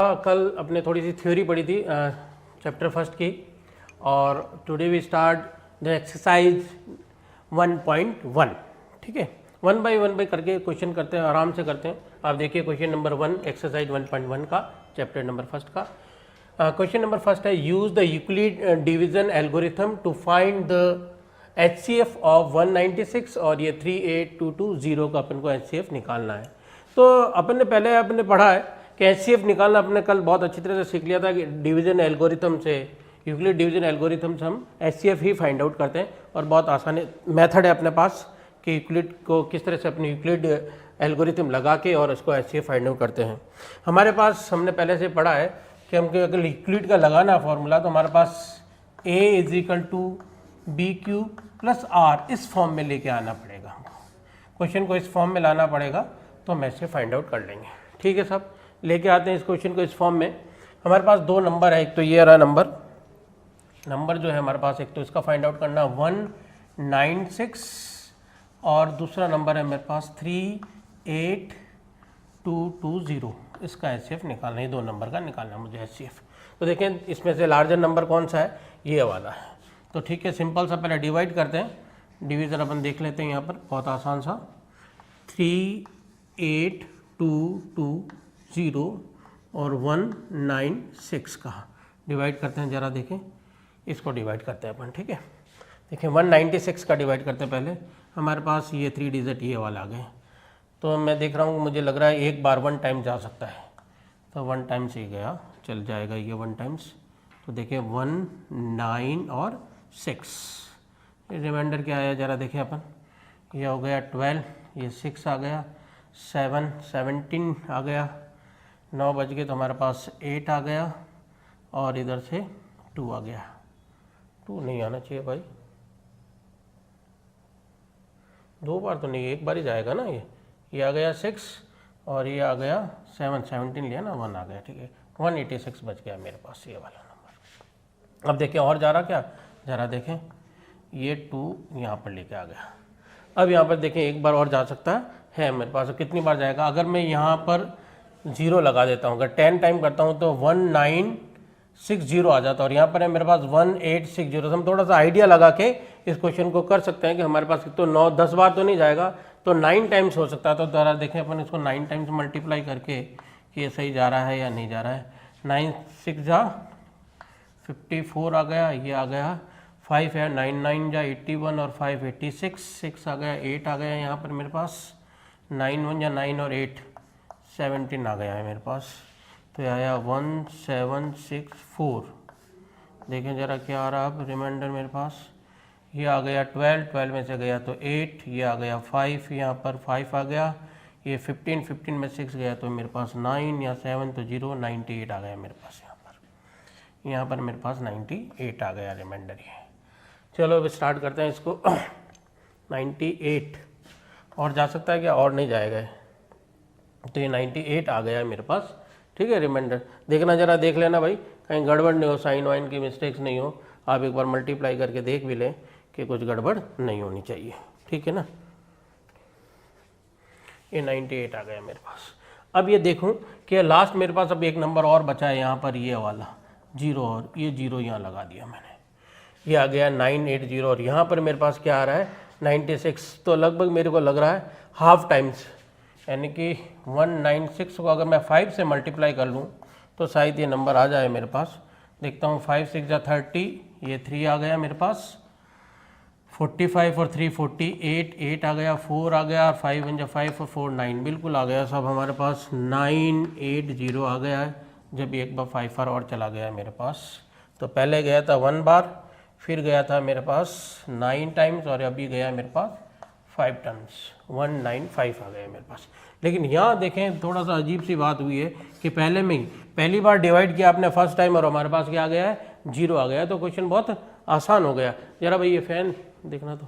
कल अपने थोड़ी सी थ्योरी पढ़ी थी चैप्टर फर्स्ट की, और today we start the exercise 1.1। ठीक है, वन बाय करके क्वेश्चन करते हैं, आराम से करते हैं। आप देखिए क्वेश्चन नंबर 1 एक्सरसाइज 1.1 का, चैप्टर नंबर फर्स्ट का। क्वेश्चन नंबर फर्स्ट है, use the Euclid division algorithm to find the HCF of 196, और ये 38220 का अपन को HCF निकालना है। तो अपन ने पहले पढ़ा है कि HCF निकालना अपने कल बहुत अच्छी तरह से सीख लिया था कि डिवीजन एल्गोरिथम से, यूक्लिड डिवीजन एल्गोरिथम से हम HCF ही फाइंड आउट करते हैं, और बहुत आसान मेथड है अपने पास कि यूक्लिड को किस तरह से अपने यूक्लिड एल्गोरिथम लगा के और उसको HCF फाइंड आउट करते हैं। हमारे पास हमने पहले से पढ़ा है कि हमको अगर यूक्लिड का लगाना फॉर्मूला, तो हमारे पास A = BQ + R इस फॉर्म में लेके आना पड़ेगा हमको। क्वेश्चन को इस फॉर्म में लाना पड़ेगा, तो हम ऐसे फाइंड आउट कर लेंगे। ठीक है साहब, लेके आते हैं इस क्वेश्चन को इस फॉर्म में। हमारे पास दो नंबर है, एक तो ये रहा नंबर जो है हमारे पास, एक तो इसका फाइंड आउट करना 196, और दूसरा नंबर है मेरे पास 38220। इसका HCF निकालना है, दो नंबर का निकालना है मुझे HCF। तो देखें इसमें से लार्जर नंबर कौन सा है, ये वाला है। तो ठीक है, सिंपल सा पहले डिवाइड करते हैं। डिवीज़न अपन देख लेते हैं यहाँ पर, बहुत आसान सा। 38220 और 196 का डिवाइड करते हैं, ज़रा देखें इसको डिवाइड करते हैं अपन। ठीक है, देखें 196 का डिवाइड करते हैं पहले। हमारे पास ये 3 डिजिट ये वाला आ गए, तो मैं देख रहा हूँ मुझे लग रहा है एक बार 1 टाइम जा सकता है, तो 1 टाइम्स ही गया, चल जाएगा ये 1 टाइम्स। तो देखिए 1 9 और 6, रिमाइंडर क्या आया ज़रा देखें अपन। ये हो गया 12, ये 6 आ गया, 7 17 आ गया, 9 बज गए तो हमारे पास 8 आ गया, और इधर से 2 आ गया। 2 नहीं आना चाहिए भाई, दो बार तो नहीं, एक बार ही जाएगा ना। ये आ गया 6, और ये आ गया 7 17 लिया ना, 1 आ गया। ठीक है, 186 बच गया मेरे पास ये वाला नंबर। अब देखिए और जा रहा क्या, ज़रा देखें ये 2 यहाँ पर लेके आ गया। अब यहाँ पर देखें एक बार और जा सकता है मेरे पास। कितनी बार जाएगा, अगर मैं यहाँ पर 0 लगा देता हूँ, अगर 10 टाइम करता हूँ तो 1960 आ जाता है, और यहाँ पर है मेरे पास 1860। तो हम थोड़ा सा आइडिया लगा के इस क्वेश्चन को कर सकते हैं कि हमारे पास तो 9-10 बार तो नहीं जाएगा, तो 9 टाइम्स हो सकता है। तो ज़रा देखें अपन इसको 9 टाइम्स मल्टीप्लाई करके कि ये सही जा रहा है या नहीं जा रहा है। 9 6 जा 54 आ गया, ये आ गया 5 है, 9 9 जा 81 और 5 86, 6 आ गया, 8 आ गया यहाँ पर मेरे पास, 9 1 या 9 और 8 17 आ गया है मेरे पास। तो आया 1764। देखें ज़रा क्या आ रहा अब रिमाइंडर मेरे पास। ये आ गया 12 में से गया तो 8, ये आ गया 5, यहाँ पर 5 आ गया, ये 15 में 6 गया तो मेरे पास 9 या 7 तो 0, 98 आ गया मेरे पास। यहाँ पर मेरे पास 98 आ गया रिमाइंडर ये। चलो अब स्टार्ट करते हैं इसको। 98 और जा सकता है क्या, और नहीं जाएगा, तो ये 98 आ गया है मेरे पास। ठीक है, रिमाइंडर देखना, ज़रा देख लेना भाई, कहीं गड़बड़ नहीं हो, साइन वाइन की मिस्टेक्स नहीं हो। आप एक बार मल्टीप्लाई करके देख भी लें कि कुछ गड़बड़ नहीं होनी चाहिए। ठीक है ना, ये 98 आ गया मेरे पास। अब ये देखूं कि लास्ट मेरे पास अब एक नंबर और बचा है यहाँ पर, ये वाला 0, और ये 0 यहाँ लगा दिया मैंने, ये आ गया 980, और यहाँ पर मेरे पास क्या आ रहा है 96। तो लगभग मेरे को लग रहा है हाफ टाइम्स, यानी कि 196 को अगर मैं 5 से मल्टीप्लाई कर लूँ तो शायद ये नंबर आ जाए मेरे पास। देखता हूँ 5 6 जा 30, ये 3 आ गया मेरे पास, 45 और 3 48, 8 आ गया, 4 आ गया, 5 1 जा 5 और 4 9, बिल्कुल आ गया सब हमारे पास 980 आ गया है। जब एक बार 5 बार और चला गया है मेरे पास, तो पहले गया था 1 बार, फिर गया था मेरे पास 9 टाइम्स, और अभी गया मेरे पास 5 टाइम्स, 195 आ गया मेरे पास। लेकिन यहाँ देखें थोड़ा सा अजीब सी बात हुई है कि पहले में ही पहली बार डिवाइड किया आपने फर्स्ट टाइम, और हमारे पास क्या आ गया है 0 आ गया है। तो क्वेश्चन बहुत आसान हो गया। ज़रा भाई ये फ़ैन देखना, तो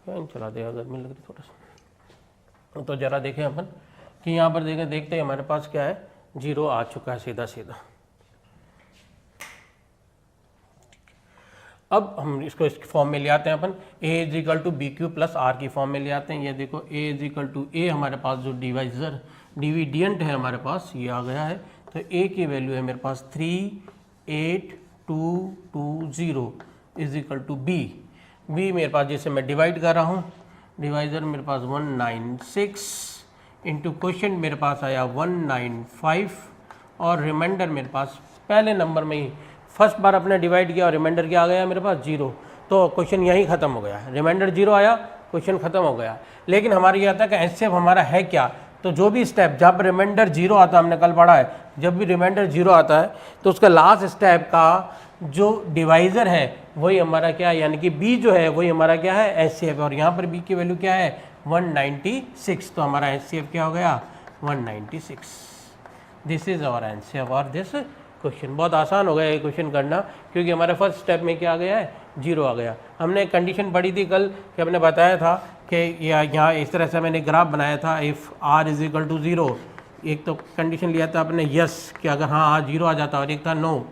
फैन चला देगा, गर्मी लग रही थोड़ा सा। तो ज़रा देखें अपन कि यहाँ पर देखते हैं हमारे पास क्या है, 0 आ चुका है सीधा। अब हम इसको इस फॉर्म में ले आते हैं अपन, A = BQ + R की फॉर्म में ले आते हैं। ये देखो A = A हमारे पास जो डिविडेंट है हमारे पास ये आ गया है, तो ए की वैल्यू है मेरे पास 38220 is equal to b. B मेरे पास जैसे मैं डिवाइड कर रहा हूँ, डिवाइजर मेरे पास 196 इंटू क्वेश्चन मेरे पास आया 195 और रिमाइंडर मेरे पास पहले नंबर में ही फर्स्ट बार अपने डिवाइड किया और रिमाइंडर क्या आ गया मेरे पास 0, तो क्वेश्चन यहीं ख़त्म हो गया। रिमाइंडर 0 आया, क्वेश्चन ख़त्म हो गया। लेकिन हमारा ये आता है कि एचसीएफ हमारा है क्या, तो जो भी स्टेप जब रिमाइंडर 0 आता है, हमने कल पढ़ा है, जब भी रिमाइंडर 0 आता है तो उसका लास्ट स्टेप का जो डिवाइज़र है वही हमारा क्या है, यानी कि बी जो है वही हमारा क्या है एचसीएफ। और यहाँ पर बी की वैल्यू क्या है 196, तो हमारा एचसीएफ क्या हो गया 196। दिस इज आवर एचसीएफ और दिस क्वेश्चन। बहुत आसान हो गया ये क्वेश्चन करना, क्योंकि हमारे फर्स्ट स्टेप में क्या आ गया है 0 आ गया। हमने एक कंडीशन पढ़ी थी कल कि हमने बताया था कि यहाँ इस तरह से मैंने ग्राफ बनाया था, if r is equal to 0, एक तो कंडीशन लिया था अपने यस कि अगर हाँ आज 0 आ जाता और एक था नो,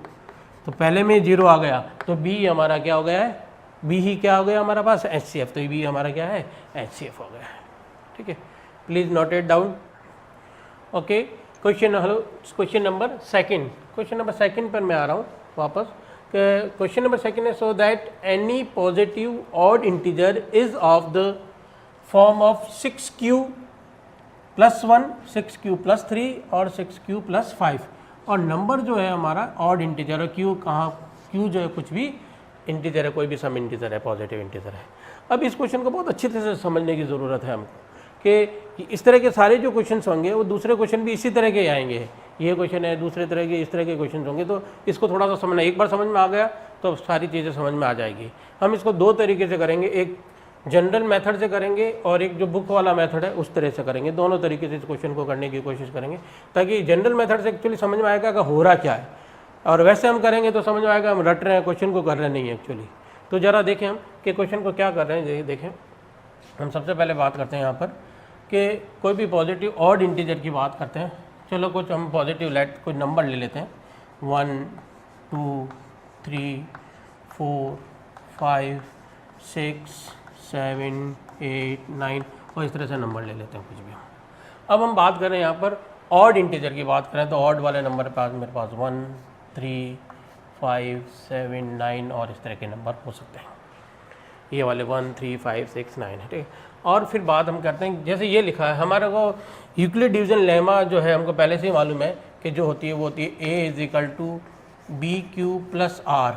तो पहले में 0 आ गया तो बी हमारा क्या हो गया है, बी ही क्या हो गया हमारा पास एचसीएफ, तो बी हमारा क्या है एचसीएफ हो गया है। ठीक है, please note it down. Okay, question number second. Question number second पर मैं आ रहा हूँ वापस। क्वेश्चन नंबर सेकंड है, so that any positive odd integer is of the form of 6q + 1, 6q + 3 और 6q + 5, और नंबर जो है हमारा ऑड इंटीजर है, q कहाँ, q जो है कुछ भी इंटीजर है, कोई भी सम इंटीजर है, पॉजिटिव इंटीजर है। अब इस क्वेश्चन को बहुत अच्छी तरह से समझने की ज़रूरत है हमको कि इस तरह के सारे जो क्वेश्चन होंगे वो दूसरे क्वेश्चन भी इसी तरह के आएंगे। ये क्वेश्चन है, दूसरे तरह के इस तरह के क्वेश्चन होंगे, तो इसको थोड़ा सा समझना, एक बार समझ में आ गया तो सारी चीज़ें समझ में आ जाएगी। हम इसको दो तरीके से करेंगे, एक जनरल मेथड से करेंगे और एक जो बुक वाला मेथड है उस तरह से करेंगे। दोनों तरीके से इस क्वेश्चन को करने की कोशिश करेंगे, ताकि जनरल मेथड से एक्चुअली समझ में आएगा कि हो रहा क्या है, और वैसे हम करेंगे तो समझ में आएगा हम रट रहे हैं, क्वेश्चन को कर रहे नहीं है एक्चुअली। तो ज़रा देखें हम कि क्वेश्चन को क्या कर रहे हैं। देखें, हम सबसे पहले बात करते हैं यहाँ पर कि कोई भी पॉजिटिव ऑड इंटीजर की बात करते हैं। चलो कुछ हम पॉजिटिव कोई नंबर ले लेते हैं, 1 2 3 4 5 6 7 8 9 और इस तरह से नंबर ले लेते हैं कुछ भी। अब हम बात करें यहाँ पर ऑड इंटीजर की बात करें तो ऑड वाले नंबर पास मेरे पास 1 3 5 7 9 और इस तरह के नंबर हो सकते हैं, ये वाले 1 3 5 6 9 है, ठीक है। और फिर बात हम करते हैं, जैसे ये लिखा है हमारे को यूक्लिड डिवीजन लेमा जो है हमको पहले से ही मालूम है कि जो होती है वो होती है a = bq + r,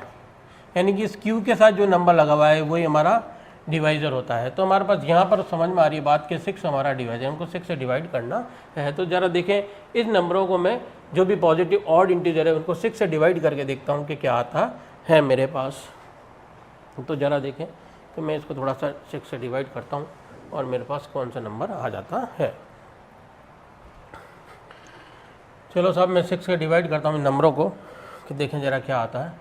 यानी कि इस q के साथ जो नंबर लगा हुआ है वही हमारा डिवाइज़र होता है। तो हमारे पास यहाँ पर समझ में आ रही है बात कि 6 हमारा डिवाइज़र, हमको 6 से डिवाइड करना है। तो ज़रा देखें इस नंबरों को मैं जो भी पॉजिटिव ऑड इंटीजर है उनको 6 से डिवाइड करके देखता हूँ कि क्या आता है मेरे पास। तो ज़रा देखें कि मैं इसको थोड़ा सा 6 से डिवाइड करता हूँ और मेरे पास कौन सा नंबर आ जाता है। चलो साहब मैं 6 से डिवाइड करता हूँ नंबरों को कि देखें ज़रा क्या आता है।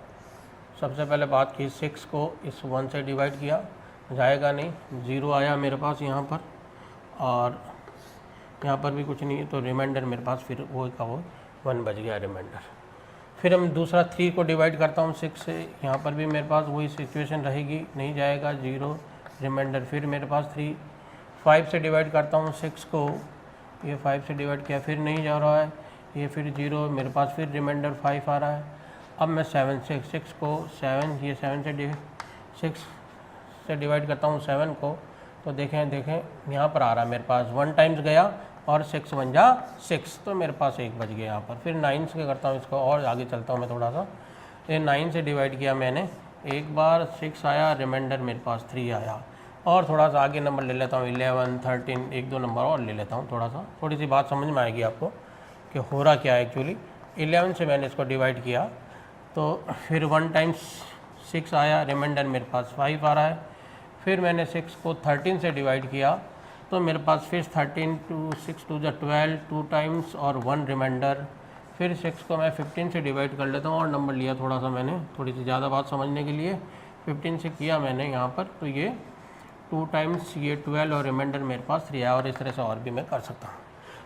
सबसे पहले बात की 6 को इस 1 से डिवाइड किया, जाएगा नहीं, 0 आया मेरे पास यहाँ पर, और यहाँ पर भी कुछ नहीं है, तो रिमाइंडर मेरे पास फिर वो का वो 1 बच गया रिमाइंडर। फिर हम दूसरा 3 को डिवाइड करता हूँ 6 से, यहाँ पर भी मेरे पास वही सिचुएशन रहेगी, नहीं जाएगा, 0 रिमाइंडर, फिर मेरे पास 3। 5 से डिवाइड करता हूँ 6 को, ये 5 से डिवाइड किया फिर नहीं जा रहा है, ये फिर 0 मेरे पास, फिर रिमाइंडर 5 आ रहा है। अब मैं 7 से 6 को 7, ये 7 से 6 से डिवाइड करता हूँ 7 को, तो देखें यहाँ पर आ रहा है मेरे पास 1 टाइम्स गया और 6 बन जा 6, तो मेरे पास 1 बच गया यहाँ पर। फिर 9 से करता हूँ इसको, और आगे चलता हूँ मैं थोड़ा सा, ये 9 से डिवाइड किया मैंने, एक बार 6 आया, रिमाइंडर मेरे पास 3 आया, और थोड़ा सा आगे नंबर ले लेता हूँ 11 13, एक दो नंबर और ले लेता हूँ, थोड़ी सी बात समझ में आएगी आपको कि हो रहा क्या है एक्चुअली। 11 से मैंने इसको डिवाइड किया तो फिर 1 टाइम्स 6 आया, रिमाइंडर मेरे पास 5 आ रहा है। फिर मैंने 6 को 13 से डिवाइड किया तो मेरे पास फिर 13 2 6 2 12, 2 टाइम्स और 1 रिमाइंडर। फिर 6 को मैं 15 से डिवाइड कर लेता हूँ और नंबर लिया थोड़ा सा मैंने, थोड़ी सी ज़्यादा बात समझने के लिए 15 से किया मैंने यहाँ पर, तो ये 2 टाइम्स ये 12 और रिमाइंडर मेरे पास 3 आया, और इस तरह से और भी मैं कर सकता हूँ।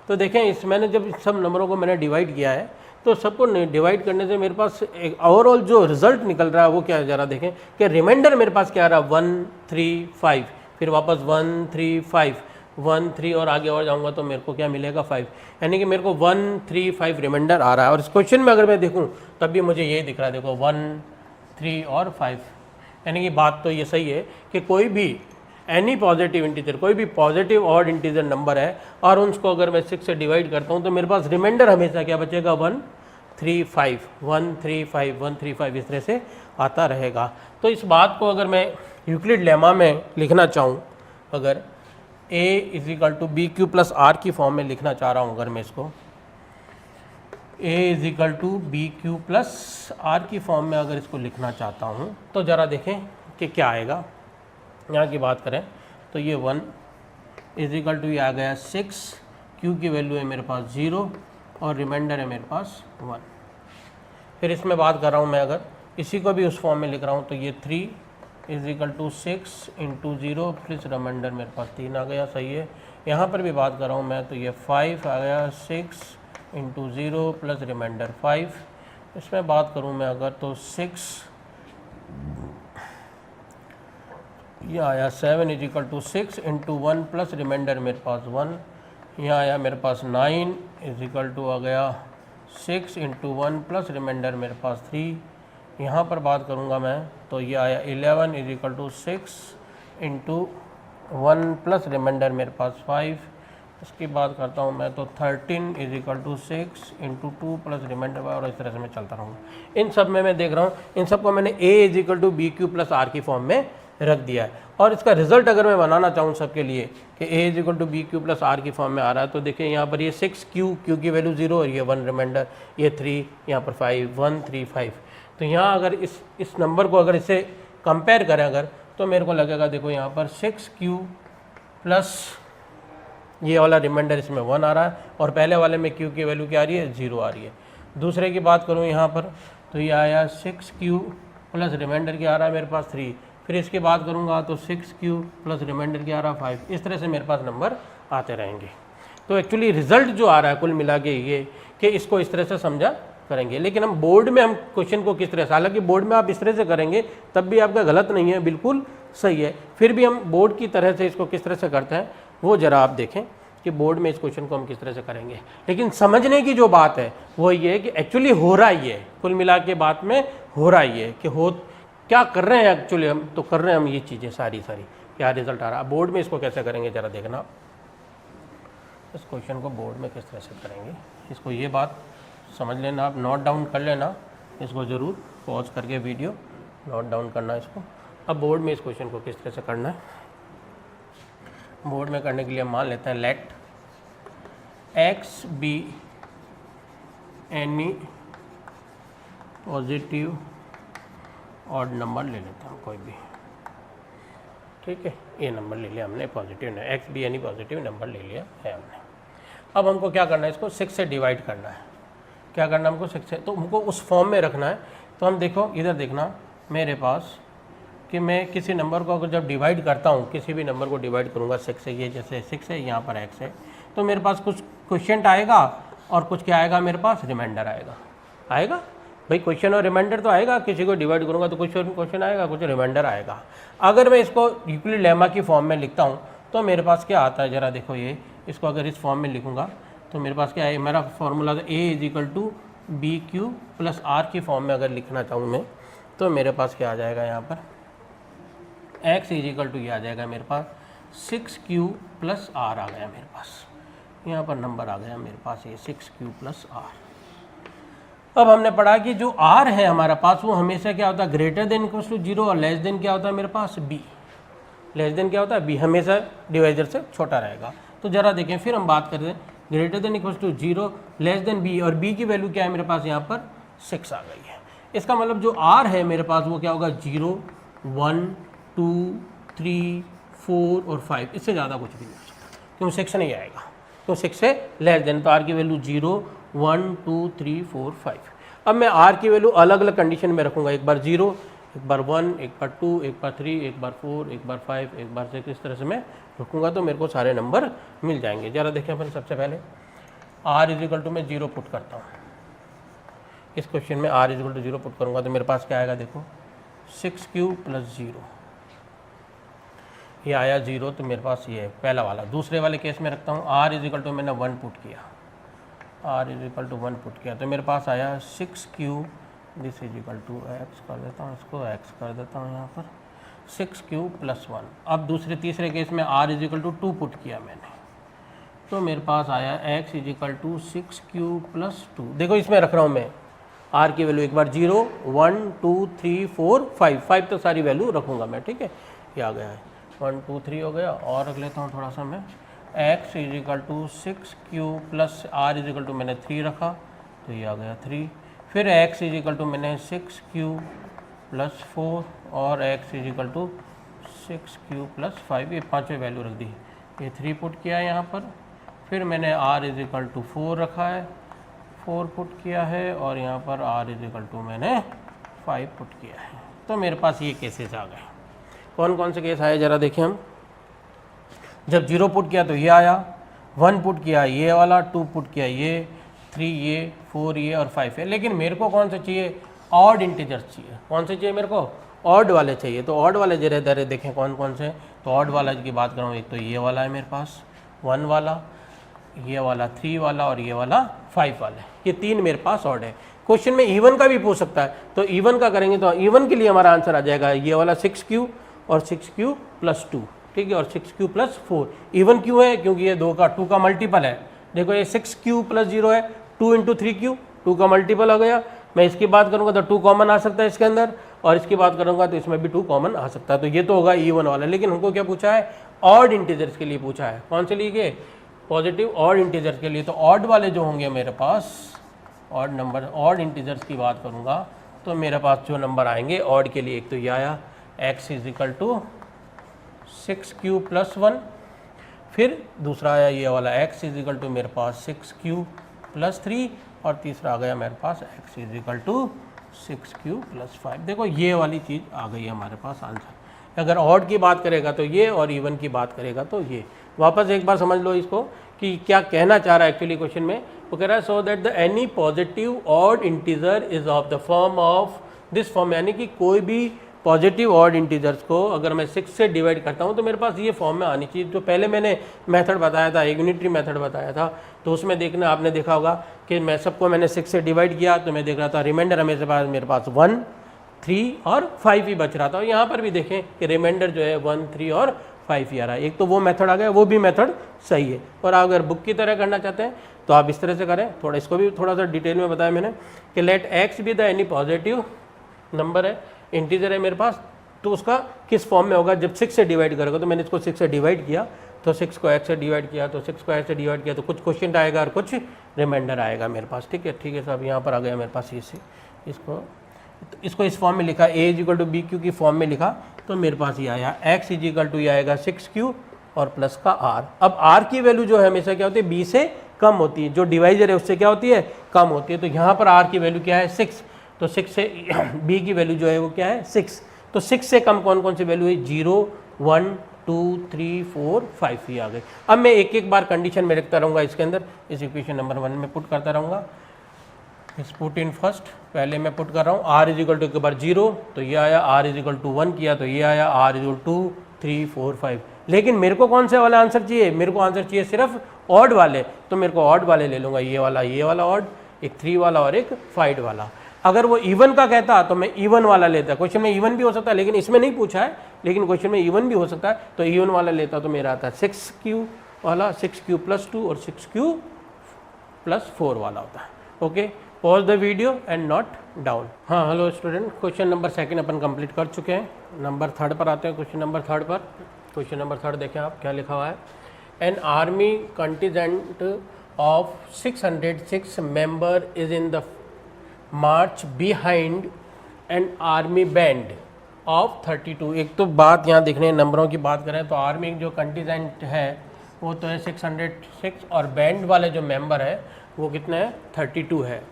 तो देखें इस मैंने जब सब नंबरों को मैंने डिवाइड किया है तो सबको डिवाइड करने से मेरे पास एक ओवरऑल जो रिजल्ट निकल रहा है वो क्या है, ज़रा देखें कि रिमाइंडर मेरे पास क्या आ रहा है 1 3 5, फिर वापस 1 3 5, 1 3 और आगे और जाऊंगा तो मेरे को क्या मिलेगा 5, यानी कि मेरे को 1 3 5 रिमाइंडर आ रहा है। और इस क्वेश्चन में अगर मैं देखूं तब भी मुझे यही दिख रहा है, देखो 1 3 और 5, यानी कि बात तो ये सही है कि कोई भी एनी पॉजिटिव इंटीजर, कोई भी पॉजिटिव ऑड इंटीजर नंबर है और उसको अगर मैं 6 से डिवाइड करता हूँ तो मेरे पास रिमाइंडर हमेशा क्या बचेगा 1 3 5 1 3 5 1 3 5 इस तरह से आता रहेगा। तो इस बात को अगर मैं यूक्लिड लेमा में लिखना चाहूँ, अगर a is equal to b q plus r की फॉर्म में लिखना चाह रहा हूँ, अगर मैं इसको a is equal to b q plus r की फॉर्म में अगर इसको लिखना चाहता हूँ तो ज़रा देखें कि क्या आएगा। यहाँ की बात करें तो ये 1 इजिकल टू ये आ गया 6, q की वैल्यू है मेरे पास 0 और रिमाइंडर है मेरे पास 1। फिर इसमें बात कर रहा हूँ मैं, अगर इसी को भी उस फॉर्म में लिख रहा हूँ तो ये 3 is equal to 6 into 0 plus remainder मेरे पास 3 आ गया, सही है। यहाँ पर भी बात कर रहा हूँ मैं तो ये 5 आ गया, 6 इंटू 0 प्लस रिमाइंडर 5। इसमें बात करूँ मैं अगर तो 6 ये आया 7 is equal to 6 into 1 plus remainder मेरे पास 1। यहाँ आया मेरे पास 9 इजिकल टू आ गया 6 इंटू 1 प्लस रिमाइंडर मेरे पास 3। यहाँ पर बात करूँगा मैं तो ये आया 11 is equal to 6 into 1 plus remainder मेरे पास 5। इसकी बात करता हूँ मैं तो 13 is equal to 6 into 2 plus remainder, और इस तरह से मैं चलता रहूँगा। इन सब में मैं देख रहा हूँ, इन सब को मैंने a is equal to b q plus r की फॉर्म में रख दिया है। और इसका रिजल्ट अगर मैं बनाना चाहूँ सबके लिए कि a is equal to b q plus r की फॉर्म में आ रहा है तो देखिए यहाँ पर ये 6q, q की वैल्यू 0 और ये 1 रिमाइंडर, ये 3, यहाँ पर 5 1 3 5। तो यहाँ अगर इस नंबर को अगर इससे कंपेयर करें अगर तो मेरे को लगेगा, देखो यहाँ पर 6q प्लस ये वाला रिमाइंडर इसमें 1 आ रहा है और पहले वाले में q की वैल्यू क्या आ रही है, 0 आ रही है। दूसरे की बात करूँ यहाँ पर तो ये आया 6q प्लस रिमाइंडर क्या आ रहा है मेरे पास 3। फिर इसकी बात करूँगा तो 6q प्लस रिमाइंडर क्या आ रहा है 5। इस तरह से मेरे पास नंबर आते रहेंगे। तो एक्चुअली रिजल्ट जो आ रहा है कुल मिला के ये कि इसको इस तरह से समझा करेंगे। लेकिन हम बोर्ड में हम क्वेश्चन को किस तरह से, हालांकि बोर्ड में आप इस तरह से करेंगे तब भी आपका गलत नहीं है, बिल्कुल सही है। फिर भी हम बोर्ड की तरह से इसको किस तरह से करते हैं वो ज़रा आप देखें कि बोर्ड में इस क्वेश्चन को हम किस तरह से करेंगे। लेकिन समझने की जो बात है वो ये है कि एक्चुअली हो रहा ही है, कुल मिला के बात में हो रहा ही है कि हो क्या कर रहे हैं एक्चुअली, हम तो कर रहे हैं हम ये चीज़ें सारी क्या रिजल्ट आ रहा है। बोर्ड में इसको कैसे करेंगे ज़रा देखना, इस क्वेश्चन को बोर्ड में किस तरह से करेंगे इसको, ये बात समझ लेना, आप नोट डाउन कर लेना इसको, ज़रूर पॉज करके वीडियो नोट डाउन करना इसको। अब बोर्ड में इस क्वेश्चन को किस तरह से करना है, बोर्ड में करने के लिए मान लेते हैं let x be any positive odd number ले लेते हैं कोई भी, ठीक है। ये नंबर ले लिया हमने positive, x B any positive number ले लिया है हमने। अब हमको क्या करना है, इसको 6 से डिवाइड करना है। क्या करना है हमको 6 से, तो हमको उस फॉर्म में रखना है। तो हम देखो इधर देखना मेरे पास कि मैं किसी नंबर को अगर जब डिवाइड करता हूँ, किसी भी नंबर को डिवाइड करूँगा 6 से, ये जैसे 6 है यहाँ पर x है, तो मेरे पास कुछ क्वेश्चन आएगा और कुछ क्या आएगा मेरे पास, रिमाइंडर आएगा भाई, क्वेश्चन और रिमाइंडर तो आएगा। किसी को डिवाइड करूँगा तो कुछ क्वेश्चन आएगा, कुछ रिमाइंडर आएगा। अगर मैं इसको यूक्लिड लेमा की फॉर्म में लिखता हूँ तो मेरे पास क्या आता है, ज़रा देखो ये, इसको अगर इस फॉर्म में लिखूँगा तो मेरे पास क्या है, मेरा formula a is equal to b q plus r की फॉर्म में अगर लिखना चाहूँ मैं तो मेरे पास क्या आ जाएगा, यहाँ पर x इजिकल टू ये आ जाएगा मेरे पास 6q प्लस आर आ गया मेरे पास, यहाँ पर नंबर आ गया मेरे पास ये 6q प्लस आर। अब हमने पढ़ा कि जो r है हमारा पास वो हमेशा क्या होता है, ग्रेटर देन इक्वल्स टू 0 और लेस देन क्या होता है मेरे पास b, लेस देन क्या होता है b, हमेशा डिवाइजर से छोटा रहेगा। तो ज़रा देखें फिर हम बात करते हैं, greater than equals to 0 less than b, और b की वैल्यू क्या है मेरे पास यहाँ पर 6 आ गई है। इसका मतलब जो r है मेरे पास वो क्या होगा, 0 1 2 3 4 और 5, इससे ज़्यादा कुछ भी नहीं हो सकता, क्यों 6 नहीं आएगा, तो 6 से लेस देन, तो r की वैल्यू 0 1 2 3 4 5। अब मैं r की वैल्यू अलग अलग कंडीशन में रखूँगा, एक बार 0, एक बार 1, एक बार 2, एक बार 3, एक बार 4, एक बार 5, एक बार 6, इस तरह से मैं रखूँगा तो मेरे को सारे नंबर मिल जाएंगे। ज़रा देखें अपन सबसे पहले r इजिकल टू मैं 0 पुट करता हूँ, इस क्वेश्चन में r इजिकल टू 0 पुट करूँगा तो मेरे पास क्या आएगा, देखो 6q प्लस 0। ये आया 0, तो मेरे पास ये है पहला वाला। दूसरे वाले केस में रखता हूँ r इज इक्वल टू मैंने 1 पुट किया, r is equal to 1 put किया, तो मेरे पास आया 6q, this is equal to x कर देता हूँ, इसको x कर देता हूँ यहाँ पर 6q + 1। अब तीसरे केस में r is equal to 2 put किया मैंने, तो मेरे पास आया x is equal to 6q + 2। देखो इसमें रख रहा हूँ मैं r की वैल्यू एक बार 0, 1, 2, 3, 4, 5 तो सारी वैल्यू रखूँगा मैं, ठीक है। ये आ गया है 1, 2, 3 हो गया, और रख लेता हूँ थोड़ा सा मैं, x is equal to 6q + r is equal to मैंने 3 रखा, तो ये आ गया 3। फिर x इज इक्वल टू मैंने 6q + 4 और x is equal to 6q + 5, ये पाँचवें वैल्यू रख दी, ये 3 पुट किया है यहाँ पर। फिर मैंने r इज इक्वल टू 4 रखा है, 4 पुट किया है, और यहाँ पर r इज इक्वल टू मैंने 5 पुट किया है। तो मेरे पास ये केसेस आ गए। कौन कौन से केस आए ज़रा देखें हम। जब 0 पुट किया तो ये आया, 1 पुट किया ये वाला, 2 पुट किया ये, 3 ये, 4 ये और 5 है। लेकिन मेरे को कौन से चाहिए, ऑड इंटीजर्स चाहिए। कौन से चाहिए मेरे को, ऑड वाले चाहिए। तो ऑड वाले जरा जरा देखें कौन कौन से। तो ऑड वाला की बात करूँ, एक तो ये वाला है मेरे पास 1 वाला, ये वाला 3 वाला और ये वाला 5 वाला, ये 3 मेरे पास ऑड है। क्वेश्चन में इवन का भी पूछ सकता है, तो इवन का करेंगे तो इवन के लिए हमारा आंसर आ जाएगा ये वाला 6q और 6q + 2, ठीक है, और 6q + 4। इवन क्यों है, क्योंकि ये 2 का मल्टीपल है। देखो ये 6q + 0 है, 2 × 3q, 2 का मल्टीपल हो गया। मैं इसकी बात करूँगा तो 2 कॉमन आ सकता है इसके अंदर, और इसकी बात करूँगा तो इसमें भी 2 कॉमन आ सकता है। तो ये तो होगा इवन वाला। लेकिन हमको क्या पूछा है, ऑड इंटीजर्स के लिए पूछा है। कौन से लिए, पॉजिटिव ऑड इंटीजर्स के लिए। तो ऑड वाले जो होंगे मेरे पास, ऑड नंबर, ऑड इंटीजर्स की बात करूँगा तो मेरे पास जो नंबर आएंगे ऑड के लिए, एक तो ये आया x is equal to 6q + 1, फिर दूसरा आया ये वाला x इज इक्वल टू मेरे पास 6q + 3, और तीसरा आ गया मेरे पास x is equal to 6q + 5। देखो ये वाली चीज़ आ गई हमारे पास आंसर। अगर ऑड की बात करेगा तो ये, और इवन की बात करेगा तो ये। वापस एक बार समझ लो इसको कि क्या कहना चाह रहा है एक्चुअली क्वेश्चन में। वो कह रहा है so that the any positive odd integer is of the form of this form, यानी कि कोई भी पॉजिटिव ऑड इंटीजर्स को अगर मैं 6 से डिवाइड करता हूँ तो मेरे पास ये फॉर्म में आनी चाहिए। जो पहले मैंने मेथड बताया था, एक यूनिटरी मेथड बताया था, तो उसमें देखना आपने देखा होगा कि मैं सबको मैंने 6 से डिवाइड किया, तो मैं देख रहा था रिमाइंडर हमेशा मेरे पास 1, 3 और 5 ही बच रहा था। और यहाँ पर भी देखें कि रिमाइंडर जो है 1, 3 और 5 ही आ रहा है। एक तो वो मेथड आ गया, वो भी मेथड सही है। और अगर बुक की तरह करना चाहते हैं तो आप इस तरह से करें। थोड़ा इसको भी थोड़ा सा डिटेल में बताया मैंने कि लेट x भी द एनी पॉजिटिव नंबर है, इंटीजर है मेरे पास, तो उसका किस फॉर्म में होगा जब 6 से डिवाइड करेगा। तो मैंने इसको 6 से डिवाइड किया, तो 6 को x से डिवाइड किया, तो 6 को x से डिवाइड किया, तो कुछ क्वेश्चन आएगा और कुछ रिमाइंडर आएगा मेरे पास। ठीक है साहब, यहाँ पर आ गया मेरे पास ये से इसको इस फॉर्म में लिखा, a = bq की फॉर्म में लिखा, तो मेरे पास ये आया x = ये आएगा 6q और प्लस का r। अब r की वैल्यू जो है हमेशा क्या होती है, b से कम होती है, जो डिवाइजर है उससे क्या होती है, कम होती है। तो यहाँ पर r की वैल्यू क्या है, 6, तो 6 से b की वैल्यू जो है वो क्या है, 6। तो 6 से कम कौन कौन सी वैल्यू है, 0, 1, 2, 3, 4, 5 ही आ गए। अब मैं एक एक बार कंडीशन में रखता रहूँगा इसके अंदर, इस इक्वेशन नंबर 1 में पुट करता रहूँगा। इस पुट इन फर्स्ट, पहले मैं पुट कर रहा हूँ r = एक बार 0, तो ये आया, r = 1 किया तो ये आया, r = 2, 3, 4, 5। लेकिन मेरे को कौन से वाला आंसर चाहिए, मेरे को आंसर चाहिए सिर्फ ऑड वाले, तो मेरे को ऑड वाले ले लूँगा, ये वाला ऑड, एक 3 वाला और एक 5 वाला। अगर वो इवन का कहता तो मैं इवन वाला लेता। क्वेश्चन में इवन भी हो सकता है, लेकिन इसमें नहीं पूछा है, लेकिन क्वेश्चन में इवन भी हो सकता है, तो इवन वाला लेता तो मेरा आता है 6q वाला, 6q + 2 और 6q + 4 वाला होता है। Okay, pause the video and note down. हाँ, हेलो स्टूडेंट, क्वेश्चन नंबर 2 अपन कंप्लीट कर चुके हैं। नंबर 3 पर आते हैं, क्वेश्चन नंबर 3 पर। क्वेश्चन नंबर 3 देखें आप, क्या लिखा हुआ है। An army contingent of 606 member is in the March behind an army band of 32। एक तो बात यहाँ देखने नंबरों की बात करें तो आर्मी जो कंटिजेंट है वो तो है 606, और बैंड वाले जो मेंबर है वो कितने हैं, 32 है।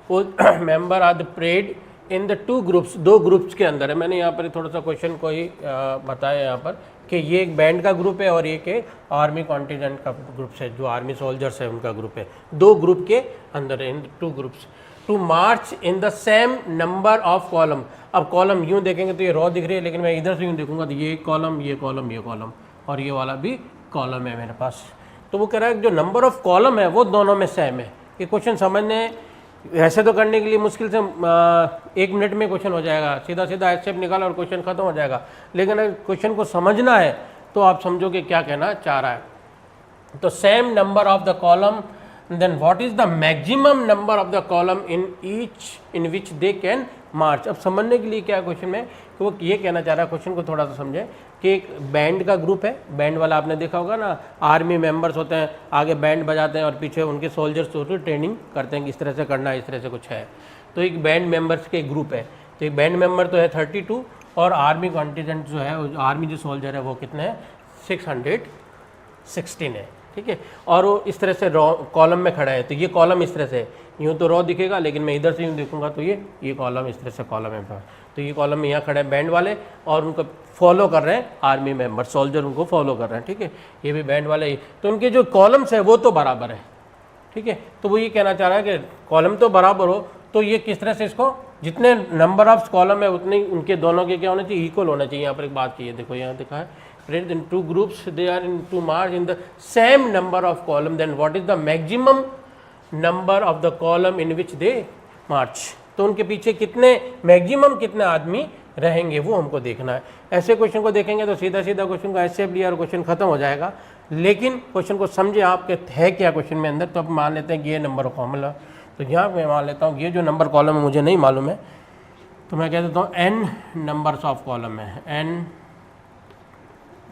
वो member are the parade in the 2 groups, 2 groups के अंदर है। मैंने यहाँ पर थोड़ा सा क्वेश्चन को ही बताया यहाँ पर कि ये एक बैंड का ग्रुप है और एक आर्मी कॉन्टिजेंट का ग्रुप है, जो आर्मी सोल्जर्स है उनका ग्रुप है। 2 ग्रुप के अंदर है, in 2 groups to march in the same number of column. अब कॉलम यूँ देखेंगे तो ये रॉ दिख रही है, लेकिन मैं इधर से यूँ देखूंगा तो ये कॉलम, ये कॉलम, ये कॉलम और ये वाला भी कॉलम है मेरे पास। तो वो कह रहा है कि जो नंबर ऑफ कॉलम है वो दोनों में सेम है। ये क्वेश्चन समझने ऐसे तो करने के लिए मुश्किल से 1 मिनट में क्वेश्चन हो जाएगा, सीधा सीधा एस्केप निकाला और क्वेश्चन खत्म हो जाएगा। लेकिन अगर क्वेश्चन को समझना है तो आप समझोगे क्या कहना चाह रहा है। तो same number of the column, then what is the maximum number of the column in which they can march. अब समझने के लिए क्या है क्वेश्चन में कि वो ये कहना चाह रहा है, क्वेश्चन को थोड़ा सा समझें कि एक बैंड का ग्रुप है, बैंड वाला आपने देखा होगा ना, आर्मी मेंबर्स होते हैं, आगे बैंड बजाते हैं और पीछे उनके सोल्जर्स होते हैं, ट्रेनिंग करते हैं कि इस तरह से करना है, इस तरह से कुछ है। तो एक बैंड मेंबर्स के ग्रुप है, तो एक बैंड मेंबर तो है 32 और आर्मी कॉन्टिजेंट जो है, आर्मी जो सोल्जर है वो कितने हैं, 616 है, ठीक है। और वो इस तरह से रॉ कॉलम में खड़ा है, तो ये कॉलम इस तरह से, यूँ तो रॉ दिखेगा लेकिन मैं इधर से यूँ देखूंगा तो ये कॉलम इस तरह से कॉलम है। तो ये कॉलम में यहाँ खड़े हैं बैंड वाले और उनको फॉलो कर रहे हैं आर्मी मेंबर, सोल्जर उनको फॉलो कर रहे हैं, ठीक है। ये भी बैंड वाले ही, तो उनके जो कॉलम्स है वो तो बराबर है, ठीक है। तो वो ये कहना चाह रहा है कि कॉलम तो बराबर हो, तो ये किस तरह से इसको, जितने नंबर ऑफ कॉलम है उतने ही उनके दोनों के क्या होना चाहिए, इक्वल होना चाहिए। यहाँ पर एक बात की है, देखो यहाँ दिखा है, in 2 groups they are in to march in the same number of column, then what is the maximum number of the column in which they march। तो उनके पीछे कितने मैक्सिमम कितने आदमी रहेंगे वो हमको देखना है। ऐसे क्वेश्चन को देखेंगे तो सीधा सीधा क्वेश्चन को ऐसे लिया और क्वेश्चन खत्म हो जाएगा। लेकिन क्वेश्चन को समझे आपके है क्या क्वेश्चन में अंदर, तो अब मान लेते हैं कि ये नंबर कॉलम है, तो यहाँ मैं मान लेता हूँ ये जो नंबर कॉलम है मुझे नहीं मालूम है, तो मैं कह देता हूँ n नंबर्स ऑफ कॉलम है, n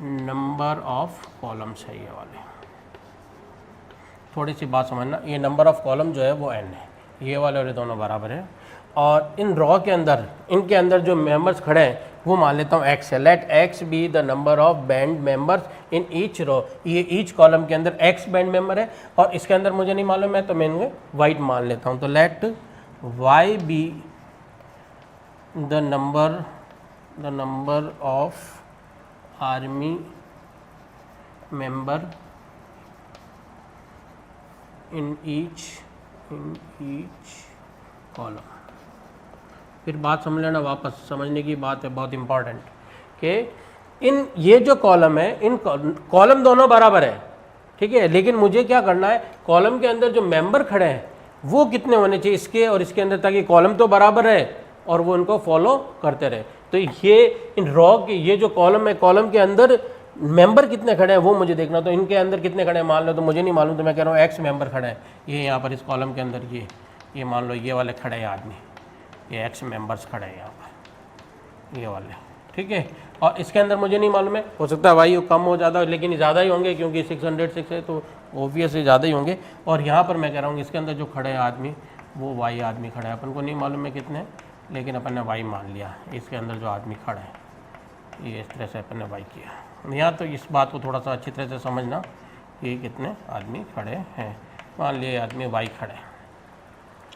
नंबर ऑफ कॉलम्स है ये वाले। थोड़ी सी बात समझना, ये नंबर ऑफ कॉलम जो है वो n है, ये वाले और ये दोनों बराबर है। और इन रॉ के अंदर, इनके अंदर जो मेंबर्स खड़े हैं वो मान लेता हूँ x है। Let x be the number of band members in each row. ये ईच कॉलम के अंदर x बैंड मेंबर है और इसके अंदर मुझे नहीं मालूम है तो मैं इनको वाइट मान लेता हूँ। तो let y be the number of army member in each column. फिर बात समझ लेना, वापस समझने की बात है बहुत इंपॉर्टेंट, कि इन ये जो कॉलम है, इन कॉलम दोनों बराबर है, ठीक है। लेकिन मुझे क्या करना है, कॉलम के अंदर जो मेंबर खड़े हैं वो कितने होने चाहिए इसके और इसके अंदर, ताकि कॉलम तो बराबर है और वो इनको फॉलो करते रहे। तो ये इन रॉ के ये जो कॉलम है, कॉलम के अंदर मेंबर कितने खड़े हैं वो मुझे देखना। तो इनके अंदर कितने खड़े हैं मान लो, तो मुझे नहीं मालूम, तो मैं कह रहा हूँ x मेंबर खड़े हैं, ये यहाँ पर इस कॉलम के अंदर, ये मान लो ये वाले खड़े हैं आदमी, ये x मेंबर्स खड़े हैं यहाँ पर, ये वाले, ठीक है। और इसके अंदर मुझे नहीं मालूम है, हो सकता है भाई कम हो ज़्यादा, लेकिन ज़्यादा ही होंगे क्योंकि 606 है तो ऑब्वियसली ज़्यादा ही होंगे। और यहाँ पर मैं कह रहा हूँ इसके अंदर जो खड़े हैं आदमी वो y आदमी खड़े हैं, अपन को नहीं मालूम है कितने, लेकिन अपन ने y मान लिया। इसके अंदर जो आदमी खड़े हैं ये इस तरह से अपन ने y किया। यहाँ तो इस बात को थोड़ा सा अच्छी तरह से समझना, ये कितने आदमी खड़े हैं, मान लिए आदमी y खड़े हैं,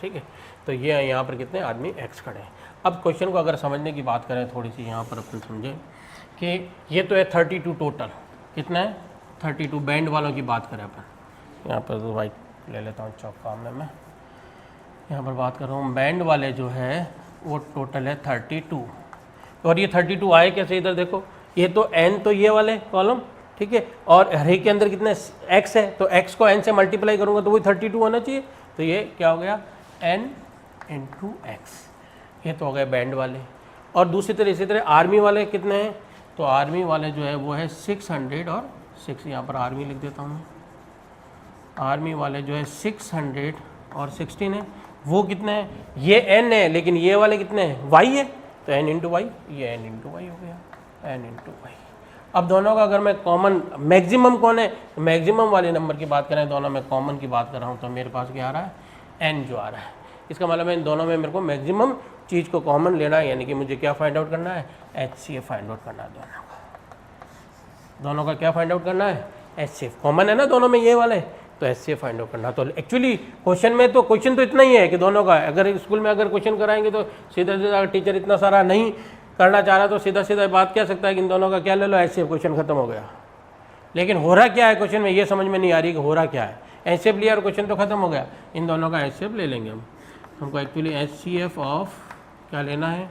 ठीक है। तो ये यहाँ पर कितने आदमी x खड़े हैं। अब क्वेश्चन को अगर समझने की बात करें थोड़ी सी, यहाँ पर अपन समझें कि ये तो है 32 टोटल, कितना है 32, बैंड वालों की बात करें अपन, यहाँ पर तो वाइट ले लेता हूँ चौका में, मैं यहाँ पर बात कर रहा हूँ बैंड वाले जो है वो टोटल है 32। और ये 32 आए कैसे, इधर देखो, ये तो n तो ये वाले कॉलम, ठीक है, और हर एक के अंदर कितने x है, तो x को n से मल्टीप्लाई करूँगा तो वही 32 होना चाहिए। तो ये क्या हो गया n इंटू x, ये तो हो गए बैंड वाले। और दूसरी तरह इसी तरह आर्मी वाले कितने हैं, तो आर्मी वाले जो है वो है 600 और 6, यहाँ पर आर्मी लिख देता हूँ मैं, आर्मी वाले जो है 600 और 16 है। वो कितने हैं, ये n है लेकिन ये वाले कितने हैं, y है, तो n इंटू वाई, ये n इंटू वाई हो गया, n इंटू वाई। अब दोनों का अगर मैं कॉमन, मैक्सिमम कौन है, मैक्सिमम वाले नंबर की बात करें, दोनों में कॉमन की बात कर रहा हूँ, तो मेरे पास क्या आ रहा है, n जो आ रहा है। इसका मतलब है इन दोनों में मेरे को मैक्सिमम चीज़ को कॉमन लेना है, यानी कि मुझे क्या फाइंड आउट करना है, HCF फाइंड आउट करना है। दोनों का क्या फाइंड आउट करना है, HCF कॉमन है ना दोनों में ये वाले, तो HCF फाइंड आउट करना। तो एक्चुअली क्वेश्चन में तो क्वेश्चन तो इतना ही है कि दोनों का, अगर स्कूल में अगर क्वेश्चन कराएंगे तो सीधा सीधा टीचर इतना सारा नहीं करना चाह रहा तो सीधा सीधा बात क्या सकता है कि इन दोनों का क्या ले लो, HCF, क्वेश्चन खत्म हो गया। लेकिन हो रहा क्या है क्वेश्चन में, ये समझ में नहीं आ रही कि हो रहा क्या है। HCF लिया और क्वेश्चन तो खत्म हो गया, इन दोनों का HCF ले लेंगे हम। हमको एक्चुअली HCF ऑफ क्या लेना है,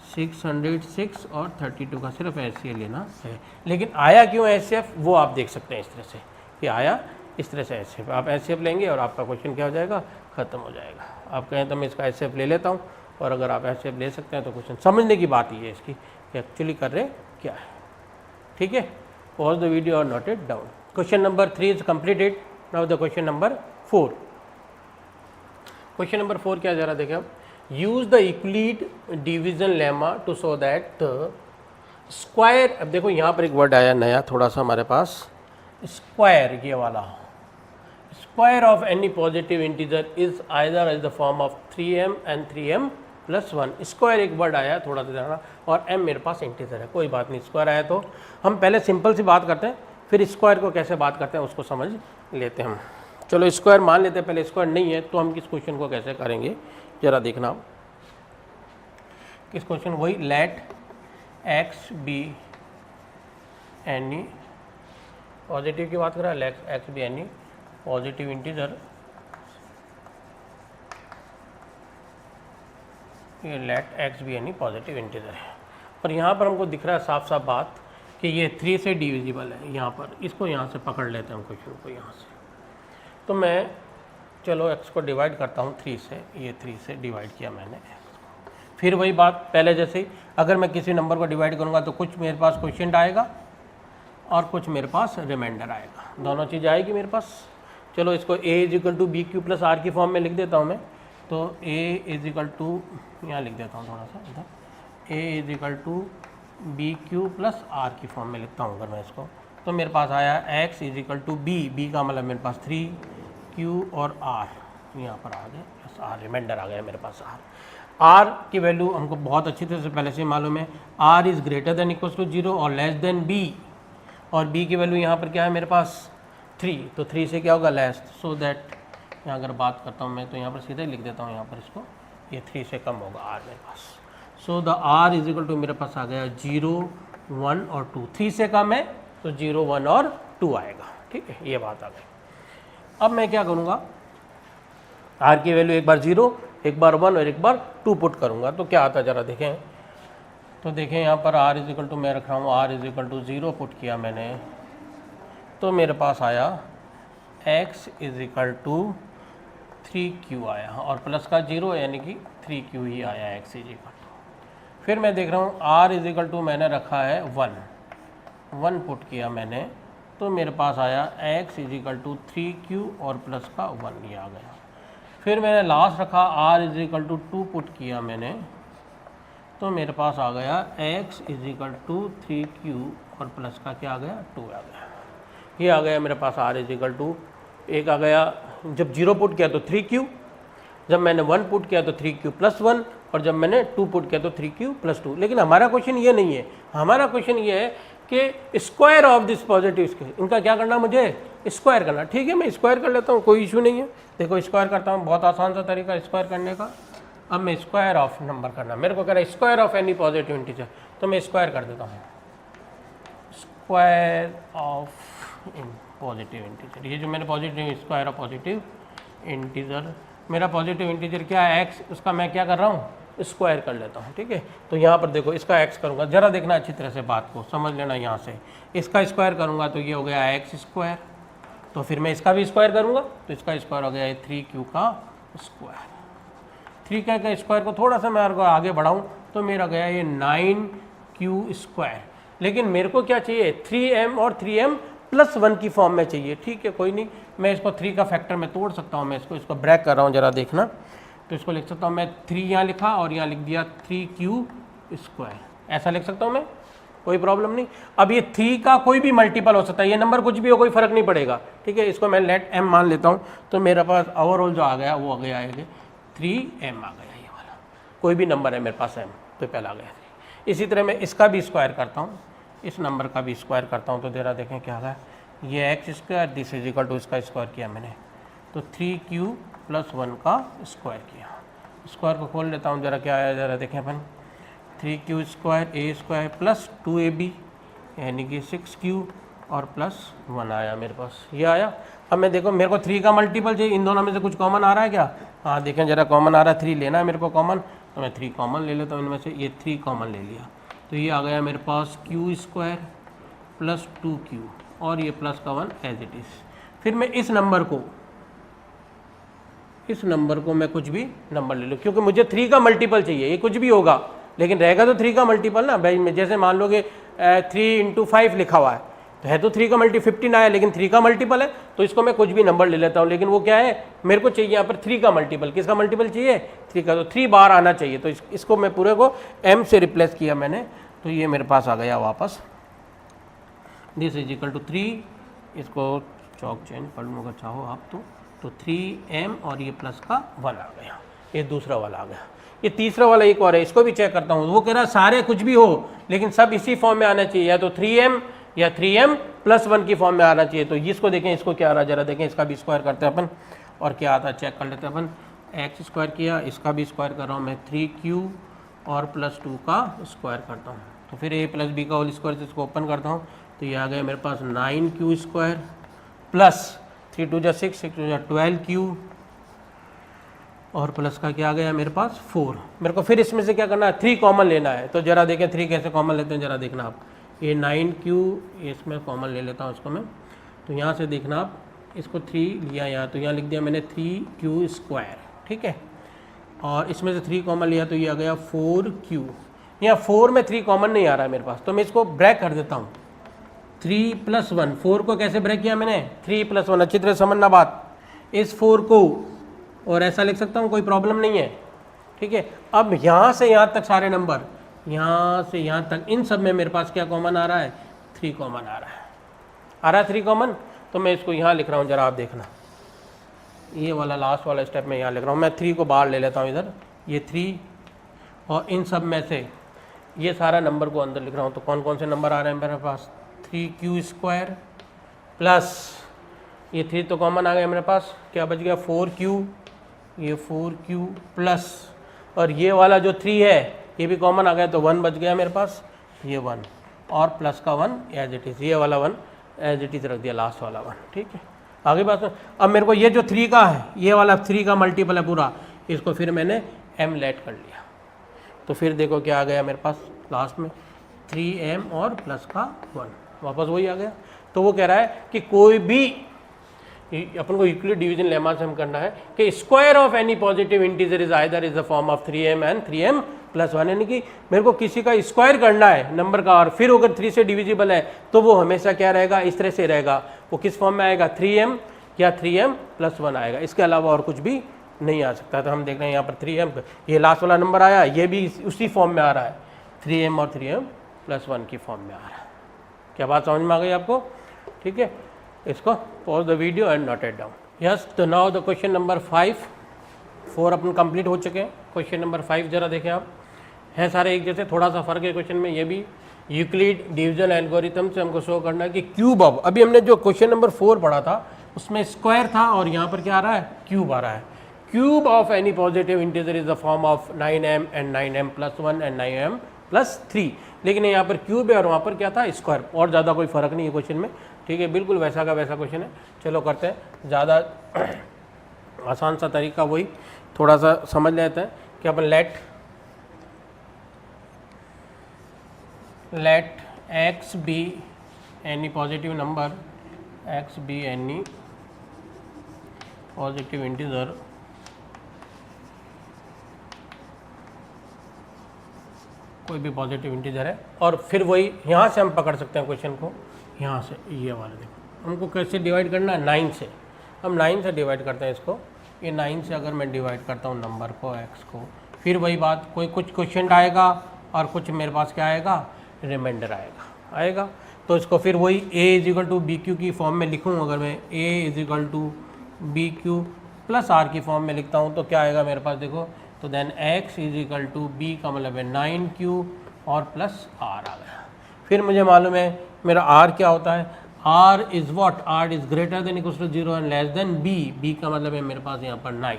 606 और 32 का सिर्फ HCF लेना है। लेकिन आया क्यों HCF वो आप देख सकते हैं इस तरह से कि आया इस तरह से HCF। आप HCF लेंगे और आपका क्वेश्चन क्या हो जाएगा, ख़त्म हो जाएगा। आप कहें तो मैं इसका HCF ले लेता हूँ, और अगर आप HCF ले सकते हैं तो क्वेश्चन समझने की बात ये है इसकी कि एक्चुअली कर रहे क्या है। ठीक है, पॉज द वीडियो और note it down. Question number 3 is completed. Now the question number 4। Question number 4 क्या जरा देखें आप। Use the Euclid division lemma to show that the square. अब देखो यहाँ पर एक वर्ड आया नया थोड़ा सा हमारे पास, स्क्वायर, ये वाला square of any positive integer is either as the form of 3m and 3m plus 1। Square एक वर्ड आया थोड़ा सा जाना, और m मेरे पास इंटीजर है, कोई बात नहीं। स्क्वायर आया तो हम पहले सिंपल सी बात करते हैं, फिर स्क्वायर को कैसे बात करते हैं उसको समझ लेते हैं हम। चलो स्क्वायर मान लेते हैं, पहले स्क्वायर नहीं है तो हम किस क्वेश्चन को कैसे करेंगे जरा देखना। किस क्वेश्चन, वही let x be any positive की बात कर रहा है, let x be any positive integer, ये let x be any positive integer है। और यहाँ पर हमको दिख रहा है साफ साफ बात कि ये 3 से डिविजिबल है। यहाँ पर इसको यहाँ से पकड़ लेते हैं हम क्वेश्चन को यहाँ से। तो मैं चलो x को डिवाइड करता हूँ 3 से, ये 3 से डिवाइड किया मैंने x को। फिर वही बात पहले जैसे ही, अगर मैं किसी नंबर को डिवाइड करूँगा तो कुछ मेरे पास क्वेश्चन आएगा और कुछ मेरे पास रिमाइंडर आएगा, दोनों चीज़ आएगी मेरे पास। चलो इसको a is equal to b q plus r की फॉर्म में लिख देता हूँ मैं। तो a इजिकल टू, यहाँ लिख देता हूँ थोड़ा सा इधर, a is equal to b q plus r की फॉर्म में लिखता हूँ अगर मैं इसको, तो मेरे पास आया x इजिकल टू बी का मतलब मेरे पास 3q और r, यहाँ पर आ गया प्लस r, रिमाइंडर आ गया मेरे पास r की वैल्यू हमको बहुत अच्छी तरह से पहले से मालूम है, r is greater than equals to 0 और लेस देन b, और b की वैल्यू यहाँ पर क्या है मेरे पास 3, तो 3 से क्या होगा लेस, सो दैट यहाँ अगर बात करता हूँ मैं तो यहाँ पर सीधे लिख देता हूँ यहाँ पर इसको, ये 3 से कम होगा r मेरे पास। So the r is equal to मेरे पास आ गया 0, 1 और 2, 3 से कम है तो 0, 1 और 2 आएगा। ठीक है, ये बात आ गई। अब मैं क्या करूँगा, r की वैल्यू एक बार 0, एक बार 1 और एक बार 2 पुट करूँगा तो क्या आता है जरा देखें। तो देखें यहाँ पर r इज इक्वल टू मैं रख रहा हूँ, r is equal to 0 put किया मैंने, तो मेरे पास आया x is equal to 3q आया, और प्लस का 0 यानी कि 3q ही आया x इज इक्वल टू। फिर मैं देख रहा हूँ r इज इक्वल टू मैंने रखा है 1 पुट किया मैंने, तो मेरे पास आया x is equal to 3q और प्लस का 1 ये आ गया। फिर मैंने लास्ट रखा r is equal to 2 put किया मैंने, तो मेरे पास आ गया x is equal to 3q और प्लस का क्या आ गया 2 आ गया। ये आ गया मेरे पास r इज इक्वल टू, एक आ गया जब 0 पुट किया तो 3q, जब मैंने 1 पुट किया तो 3q प्लस 1, और जब मैंने 2 पुट किया तो 3q प्लस 2। लेकिन हमारा क्वेश्चन ये नहीं है, हमारा क्वेश्चन ये है कि स्क्वायर ऑफ दिस पॉजिटिव, इनका क्या करना, मुझे स्क्वायर करना। ठीक है, मैं स्क्वायर कर लेता हूँ, कोई इशू नहीं है। देखो स्क्वायर करता हूँ, बहुत आसान सा तरीका स्क्वायर करने का। अब मैं स्क्वायर ऑफ नंबर करना, मेरे को कह रहा है square of any positive integer, तो मैं स्क्वायर कर देता हूँ, स्क्वायर ऑफ पॉजिटिव इंटीजर। ये जो मैंने positive, square of positive integer, मेरा पॉजिटिव इंटीजर क्या है x, उसका मैं क्या कर रहा हूँ स्क्वायर कर लेता हूँ। ठीक है, तो यहाँ पर देखो इसका x करूँगा, जरा देखना अच्छी तरह से बात को समझ लेना। यहाँ से इसका स्क्वायर करूँगा तो ये हो गया x स्क्वायर, तो फिर मैं इसका भी स्क्वायर करूँगा तो इसका स्क्वायर हो गया 3q का स्क्वायर। 3q का स्क्वायर को थोड़ा सा मैं आगे बढ़ाऊँ तो मेरा गया ये 9q स्क्वायर। लेकिन मेरे को क्या चाहिए, 3m और 3m प्लस 1 की फॉर्म में चाहिए। ठीक है, कोई नहीं, मैं इसको 3 का फैक्टर में तोड़ सकता हूँ, मैं इसको ब्रेक कर रहा हूँ, जरा देखना। तो इसको लिख सकता हूँ मैं 3 यहाँ लिखा और यहाँ लिख दिया 3q स्क्वायर, ऐसा लिख सकता हूँ मैं, कोई प्रॉब्लम नहीं। अब ये 3 का कोई भी मल्टीपल हो सकता है, ये नंबर कुछ भी हो, कोई फर्क नहीं पड़ेगा। ठीक है, इसको मैं लेट m मान लेता हूँ, तो मेरे पास ओवरऑल जो आ गया वो आ गया है 3m आ गया, ये वाला कोई भी नंबर है मेरे पास m, तो पहला आ गया 3। इसी तरह मैं इसका भी स्क्वायर करता हूँ, इस नंबर का भी स्क्वायर करता हूँ, तो जरा देखें क्या आ गया, ये x square, this is equal to इसका स्क्वायर किया मैंने, तो 3q प्लस 1 का स्क्वायर किया। स्क्वायर को खोल लेता हूँ, जरा क्या आया जरा देखें अपन, 3q square a square plus 2ab यानी कि 6q और प्लस 1 आया मेरे पास, ये आया। अब मैं देखो मेरे को 3 का मल्टीपल चाहिए, इन दोनों में से कुछ कॉमन आ रहा है क्या, हाँ देखें जरा कॉमन आ रहा है, 3 लेना है मेरे को कॉमन, तो मैं 3 कॉमन ले लेता हूँ इनमें से, ये 3 कॉमन ले लिया तो ये आ गया मेरे पास क्यू स्क्वायर प्लस 2q और ये प्लस का 1 एज इट इज़। फिर मैं इस नंबर को मैं कुछ भी नंबर ले लूँ, क्योंकि मुझे 3 का मल्टीपल चाहिए, ये कुछ भी होगा लेकिन रहेगा तो 3 का मल्टीपल ना भाई। जैसे मान लो कि 3 × 5 लिखा हुआ है तो है तो 3 का मल्टी 15 आया, लेकिन 3 का मल्टीपल है तो इसको मैं कुछ भी नंबर ले लेता हूँ। लेकिन वो क्या है, मेरे को चाहिए यहाँ पर 3 का मल्टीपल। किसका मल्टीपल चाहिए? 3 का, तो 3 बार आना चाहिए। तो इसको मैं पूरे को m से रिप्लेस किया मैंने, तो ये मेरे पास आ गया वापस दिस इज इक्वल टू 3। इसको चौक चेंज कर लूँ अगर चाहो आप तो 3m और ये प्लस का 1 आ गया। ये दूसरा वाला आ गया। ये तीसरा वाला एक और है, इसको भी चेक करता हूँ। वो कह रहा है सारे कुछ भी हो लेकिन सब इसी फॉर्म में आना चाहिए, या तो 3m या 3m प्लस 1 की फॉर्म में आना चाहिए। तो इसको देखें, इसको क्या आ रहा है जरा देखें। इसका भी स्क्वायर करते हैं अपन और क्या आता है चेक कर लेते हैं अपन। x स्क्वायर किया, इसका भी स्क्वायर कर रहा हूँ मैं 3q और प्लस 2 का स्क्वायर करता हूँ। तो फिर a प्लस b का होल स्क्वायर से इसको ओपन करता हूँ तो ये आ गया मेरे पास 9q स्क्वायर प्लस 3 × 2 = 6, 6 × 2 = 12q और प्लस का क्या आ गया मेरे पास 4। मेरे को फिर इसमें से क्या करना है, 3 कॉमन लेना है। तो जरा देखें 3 कैसे कॉमन लेते हैं, जरा देखना आप। ये 9q इसमें कॉमन ले लेता हूँ इसको मैं। तो यहाँ से देखना आप, इसको 3 लिया यहाँ, तो यहाँ लिख दिया मैंने 3q स्क्वायर, ठीक है। और इसमें से 3 कॉमन लिया तो ये आ गया 4q। यहाँ 4 में 3 कॉमन नहीं आ रहा है मेरे पास, तो मैं इसको ब्रेक कर देता हूँ। 3 + 1, 4 को कैसे ब्रेक किया मैंने, 3 + 1। अच्छी तरह समझना बात। इस 4 को और ऐसा लिख सकता हूँ, कोई प्रॉब्लम नहीं है, ठीक है। अब यहाँ से यहाँ तक सारे नंबर, यहाँ से यहाँ तक, इन सब में मेरे पास क्या कॉमन आ रहा है, 3 कॉमन आ रहा है 3 कॉमन। तो मैं इसको यहाँ लिख रहा हूँ, जरा आप देखना। ये वाला लास्ट वाला स्टेप मैं यहाँ लिख रहा हूँ। मैं 3 को बाहर ले लेता हूँ इधर, ये 3 और इन सब में से ये सारा नंबर को अंदर लिख रहा हूँ। तो कौन कौन से नंबर आ रहे हैं मेरे पास, 3q स्क्वायर प्लस ये 3 तो कॉमन आ गया मेरे पास, क्या बच गया 4q, ये 4q प्लस और ये वाला जो 3 है ये भी कॉमन आ गया तो 1 बच गया मेरे पास, ये 1 और प्लस का 1 एज इट इज़, ये वाला 1 एज इट इज़ रख दिया, लास्ट वाला 1, ठीक है। आगे बात में अब मेरे को ये जो 3 का है, ये वाला 3 का मल्टीपल है पूरा, इसको फिर मैंने m लेट कर लिया। तो फिर देखो क्या आ गया मेरे पास लास्ट में, 3m और प्लस का 1, वापस वही आ गया। तो वो कह रहा है कि कोई भी, अपन को यूक्लिड डिवीजन लेमा से हम करना है कि square of any positive integer is either is the form of 3m and 3m + 1। यानी कि मेरे को किसी का स्क्वायर करना है नंबर का, और फिर अगर 3 से डिविजिबल है तो वो हमेशा क्या रहेगा, इस तरह से रहेगा। वो किस फॉर्म में आएगा, 3m या 3m + 1 आएगा, इसके अलावा और कुछ भी नहीं आ सकता। तो हम देख रहे हैं यहाँ पर 3m, ये लास्ट वाला नंबर आया, ये भी उसी फॉर्म में आ रहा है, 3m और 3m + 1 की फॉर्म में आ रहा है। क्या बात समझ में आ गई आपको, ठीक है। इसको pause the video and note it down. Yes, तो नाउ द क्वेश्चन नंबर 4 अपन कंप्लीट हो चुके हैं। क्वेश्चन नंबर 5 जरा देखें आप, हैं सारे एक जैसे, थोड़ा सा फर्क है क्वेश्चन में। ये भी यूक्लिड डिवीजन एल्गोरिथम से हमको शो करना है कि क्यूब ऑफ, अभी हमने जो क्वेश्चन नंबर 4 पढ़ा था उसमें स्क्वायर था और यहाँ पर क्या आ रहा है, क्यूब आ रहा है। Cube of any positive integer is the form of 9m and 9m + 1 and 9m + 3। लेकिन यहाँ पर क्यूब है और वहाँ पर क्या था, स्क्वायर। और ज़्यादा कोई फ़र्क नहीं है क्वेश्चन में, ठीक है, बिल्कुल वैसा का वैसा क्वेश्चन है। चलो करते हैं, ज़्यादा आसान सा तरीका वही थोड़ा सा समझ लेते हैं कि अपन late x be any positive number, x be any positive integer कोई भी पॉजिटिव इंटीजर है। और फिर वही यहाँ से हम पकड़ सकते हैं क्वेश्चन को, यहाँ से ये वाला देखो, हमको कैसे डिवाइड करना है, 9 से। हम 9 से डिवाइड करते हैं इसको। ये 9 से अगर मैं डिवाइड करता हूँ नंबर को, x को, फिर वही बात, कोई कुछ क्वेश्चन आएगा और कुछ मेरे पास क्या आएगा, रिमाइंडर आएगा। तो इसको फिर वही a = bq की फॉर्म में लिखूँ। अगर मैं a = bq + r की फॉर्म में लिखता हूँ तो क्या आएगा मेरे पास, देखो, तो देन x = b का मतलब है 9q और प्लस r आ गया। फिर मुझे मालूम है मेरा r क्या होता है, r is what, r is greater than equal to 0 and less than b का मतलब है मेरे पास यहाँ पर 9,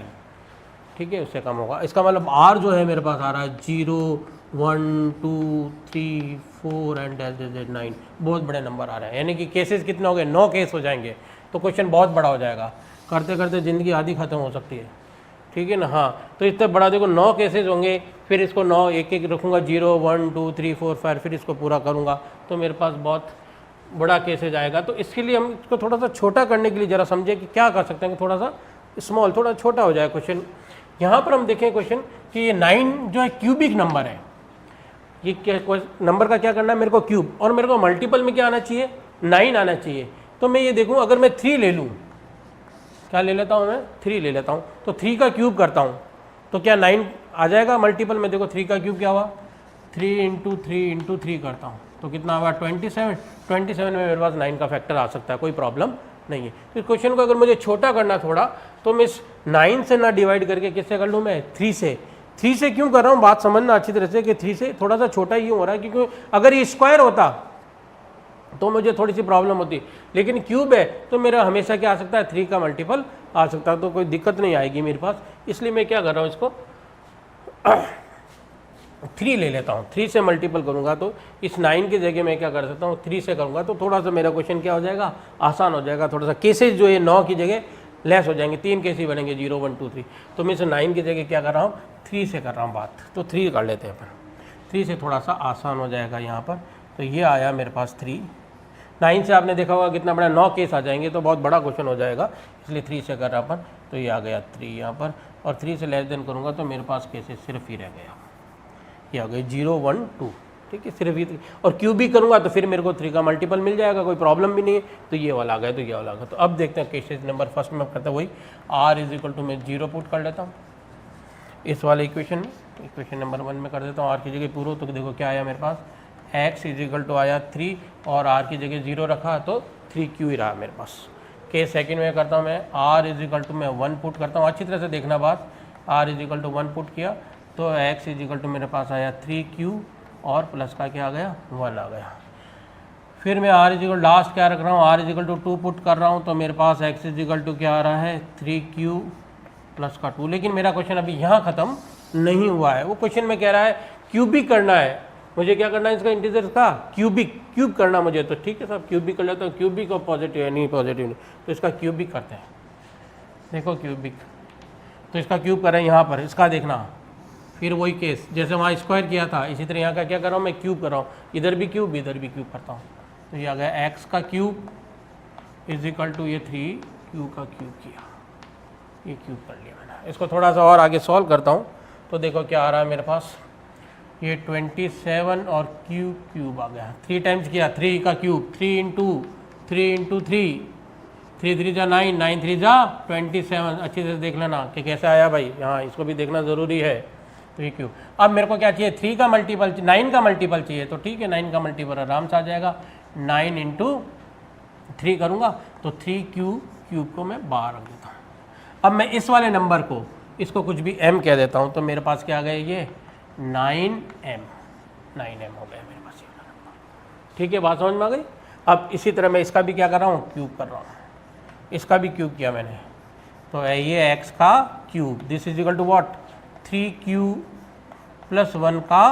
ठीक है, उससे कम होगा। इसका मतलब r जो है मेरे पास आ रहा है 0 1 2 3 4 एंड 9, बहुत बड़े नंबर आ रहे हैं। यानी कि केसेस कितने हो गए, 9 केस हो जाएंगे। तो क्वेश्चन बहुत बड़ा हो जाएगा, करते करते ज़िंदगी आधी ख़त्म हो सकती है, ठीक है ना। हाँ, तो इतना बड़ा देखो 9 केसेस होंगे, फिर इसको 9 एक एक रखूँगा, 0 1 2 3 4 5, फिर इसको पूरा करूँगा तो मेरे पास बहुत बड़ा केसेज आएगा। तो इसके लिए हम इसको थोड़ा सा छोटा करने के लिए ज़रा समझें कि क्या कर सकते हैं कि थोड़ा सा स्मॉल, थोड़ा छोटा हो जाए क्वेश्चन। यहाँ पर हम देखें क्वेश्चन कि ये 9 जो है क्यूबिक नंबर है, ये क्या नंबर का क्या करना है मेरे को क्यूब, और मेरे को मल्टीपल में क्या आना चाहिए 9 आना चाहिए। तो मैं ये देखूँ अगर मैं 3 ले लूँ, क्या ले लेता हूँ मैं 3 ले लेता हूँ, तो 3 का क्यूब करता हूँ तो क्या 9 आ जाएगा मल्टीपल में। देखो 3 का क्यूब क्या हुआ 3 इंटू 3 करता हूँ तो कितना हुआ 27 में मेरे पास 9 का फैक्टर आ सकता है, कोई प्रॉब्लम नहीं है। तो इस क्वेश्चन को अगर मुझे छोटा करना थोड़ा तो मैं इस 9 से ना डिवाइड करके किससे कर लूँ मैं 3 से। 3 से क्यों कर रहा हूँ बात समझना अच्छी तरह से कि 3 से थोड़ा सा छोटा ही हो रहा है, क्योंकि अगर ये स्क्वायर होता तो मुझे थोड़ी सी प्रॉब्लम होती, लेकिन क्यूब है तो मेरा हमेशा क्या आ सकता है 3 का मल्टीपल आ सकता है, तो कोई दिक्कत नहीं आएगी मेरे पास। इसलिए मैं क्या कर रहा हूँ इसको 3 ले लेता हूँ, 3 से मल्टीपल करूँगा तो इस 9 की जगह मैं क्या कर सकता हूँ 3 से करूँगा तो थोड़ा सा मेरा क्वेश्चन क्या हो जाएगा आसान हो जाएगा। थोड़ा सा केसेज जो है 9 की जगह लेस हो जाएंगे, 3 केस ही बनेंगे 0 1 2 3। तो मैं इसे 9 की जगह क्या कर रहा हूँ 3 से कर रहा हूँ बात, तो 3 कर लेते हैं अपन, 3 से थोड़ा सा आसान हो जाएगा यहाँ पर। तो ये आया मेरे पास 3। 9 से आपने देखा होगा कितना बड़ा 9 केस आ जाएंगे तो बहुत बड़ा क्वेश्चन हो जाएगा, इसलिए 3 से कर रहा अपन। तो ये आ गया 3 यहाँ पर, और 3 से लेस देन करूँगा तो मेरे पास केसेस सिर्फ ही रह गया, ये आ गए 0 1 2, ठीक है सिर्फ ही। और क्यूब भी करूँगा तो फिर मेरे को 3 का मल्टीपल मिल जाएगा, कोई प्रॉब्लम भी नहीं है। तो ये वाला आ गया, तो ये वाला आ गया। तो अब देखते हैं केसेस नंबर फर्स्ट में करता वही r इज इक्वल टू मैं 0 पुट कर लेता हूँ इस वाले इक्वेशन में। इक्वेशन नंबर 1 में कर देता हूँ, r की जगह पूरा, तो देखो क्या आया मेरे पास x इज इक्वल टू आया 3 और r की जगह 0 रखा तो 3q ही रहा मेरे पास। केस सेकंड में करता हूँ मैं r इज इक्वल टू मैं 1 पुट करता हूँ, अच्छी तरह से देखना बात, r is equal to 1 put किया तो x इज इक्वल टू मेरे पास आया 3q और प्लस का क्या आ गया 1 आ गया। फिर मैं r इज इक्वल लास्ट क्या रख रहा हूँ r is equal to 2 put कर रहा हूँ तो मेरे पास x इज इक्वल टू क्या आ रहा है 3q प्लस का 2। लेकिन मेरा क्वेश्चन अभी यहाँ ख़त्म नहीं हुआ है, वो क्वेश्चन में कह रहा है क्यूबिक करना है, मुझे क्या करना है इसका इंटीजर का क्यूब करना मुझे। तो ठीक है साहब क्यूबिक कर लेता हूँ, क्यूबिक और पॉजिटिव है नहीं पॉजिटिव नहीं, तो इसका क्यूबिक करते हैं। देखो क्यूबिक, तो इसका क्यूब कर रहे हैं यहाँ पर, इसका देखना फिर वही केस जैसे वहाँ स्क्वायर किया था इसी तरह यहाँ का क्या कर रहा हूँ मैं क्यूब कर रहा हूँ, इधर भी क्यूब इधर भी क्यूब करता हूँ। तो ये आ गया x का क्यूब इज इक्वल टू ये 3q का क्यूब किया, ये क्यूब कर लिया मैंने। इसको थोड़ा सा और आगे सॉल्व करता हूँ तो देखो क्या आ रहा है मेरे पास, ये 27 और क्यूब आ गया, 3 टाइम्स किया 3 का क्यूब, 3 इंटू 3 3 3 जा 9 9 3 जा 27। अच्छी से देख लेना कि कैसे आया भाई, हाँ इसको भी देखना ज़रूरी है। तो ये क्यूब, अब मेरे को क्या चाहिए 3 का मल्टीपल 9 का मल्टीपल चाहिए, तो ठीक है 9 का मल्टीपल आराम से आ जाएगा, 9 इंटू 3 करूँगा तो 3q क्यूब को मैं बाहर रख देता हूँ। अब मैं इस वाले नंबर को इसको कुछ भी m कह देता हूँ तो मेरे पास क्या आ गया ये 9m हो गया मेरे पास ये वाला नंबर। ठीक है बात समझ में आ गई। अब इसी तरह मैं इसका भी क्या कर रहा हूँ क्यूब कर रहा हूँ, इसका भी क्यूब किया मैंने, तो ये x का cube this is equal to what 3q plus 1 का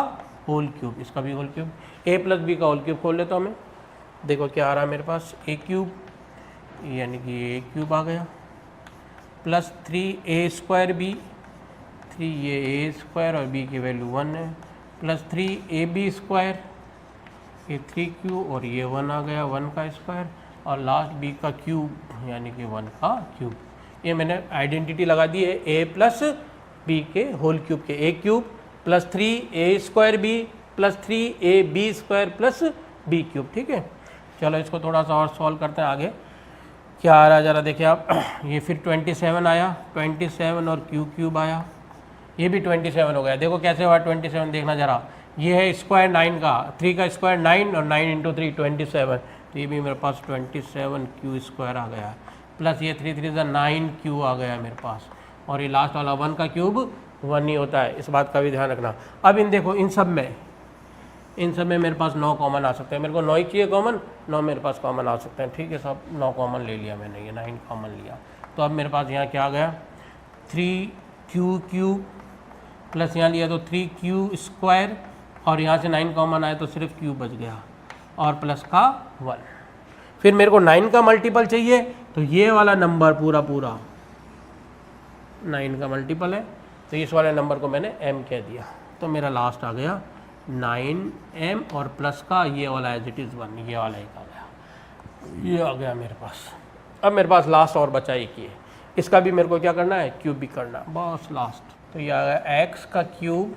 होल क्यूब, इसका भी whole cube, a plus b का होल क्यूब खोल लेता हूँ मैं। देखो क्या आ रहा है मेरे पास a क्यूब यानी कि a क्यूब आ गया प्लस 3a स्क्वायर b, 3 ये a स्क्वायर और b की वैल्यू 1 है, प्लस 3ab स्क्वायर, ये 3q और ये 1 आ गया 1 का स्क्वायर, और लास्ट b का क्यूब यानी कि 1 का क्यूब। ये मैंने आइडेंटिटी लगा दी है a प्लस b के होल क्यूब के, a cube plus 3a square b plus 3ab square plus b cube. ठीक है चलो इसको थोड़ा सा और सॉल्व करते हैं आगे क्या आ रहा है ज़रा देखिए आप। ये फिर 27 आया, 27 और क्यूब आया, ये भी 27 हो गया। देखो कैसे हुआ 27 देखना ज़रा, ये है स्क्वायर 9 का, 3 का स्क्वायर 9 और 9 इंटू 3 27, तो ये भी मेरे पास 27 क्यू स्क्वायर आ गया, प्लस ये 3 3 9q आ गया मेरे पास, और ये लास्ट वाला 1 का क्यूब 1 ही होता है, इस बात का भी ध्यान रखना। अब इन देखो इन सब में मेरे पास 9 कॉमन आ सकते हैं, मेरे को 9 ही चाहिए कॉमन, 9 मेरे पास कॉमन आ सकते हैं। ठीक है सब 9 कॉमन ले लिया मैंने, ये 9 कॉमन लिया, तो अब मेरे पास यहाँ क्या आ गया 3q प्लस यहाँ लिया तो 3q स्क्वायर, और यहाँ से 9 कॉमन आए तो सिर्फ q बच गया, और प्लस का 1। फिर मेरे को 9 का मल्टीपल चाहिए, तो ये वाला नंबर पूरा 9 का मल्टीपल है, तो इस वाले नंबर को मैंने m कह दिया। तो मेरा लास्ट आ गया 9m और प्लस का ये वाला एज इट इज़ 1, ये वाला एक आ गया, ये आ गया मेरे पास। अब मेरे पास लास्ट और बचा एक ही है, इसका भी मेरे को क्या करना है, क्यूब भी करना है, बस लास्ट। तो ये आ गया x का cube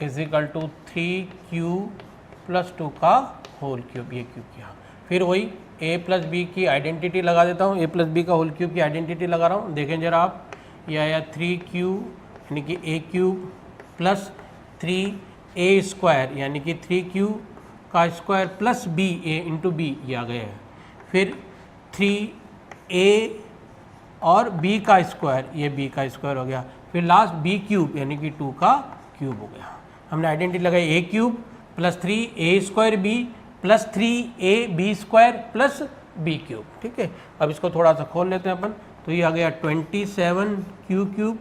is equal to 3q plus 2 का होल क्यूब, ये क्यूब किया। फिर वही a प्लस बी की आइडेंटिटी लगा देता हूँ, a प्लस बी का होल क्यूब की आइडेंटिटी लगा रहा हूँ। देखें जरा आप, ये आया 3q यानी कि a cube plus 3a square यानी कि 3q का square plus b a into b, ये आ गया है। फिर 3a और b का स्क्वायर, ये b का स्क्वायर हो गया। फिर लास्ट b क्यूब यानी कि 2 का क्यूब हो गया। हमने आइडेंटिटी लगाई a cube plus 3a square b plus 3ab square plus b cube, ठीक है। अब इसको थोड़ा सा खोल लेते हैं अपन, तो ये आ गया 27q क्यूब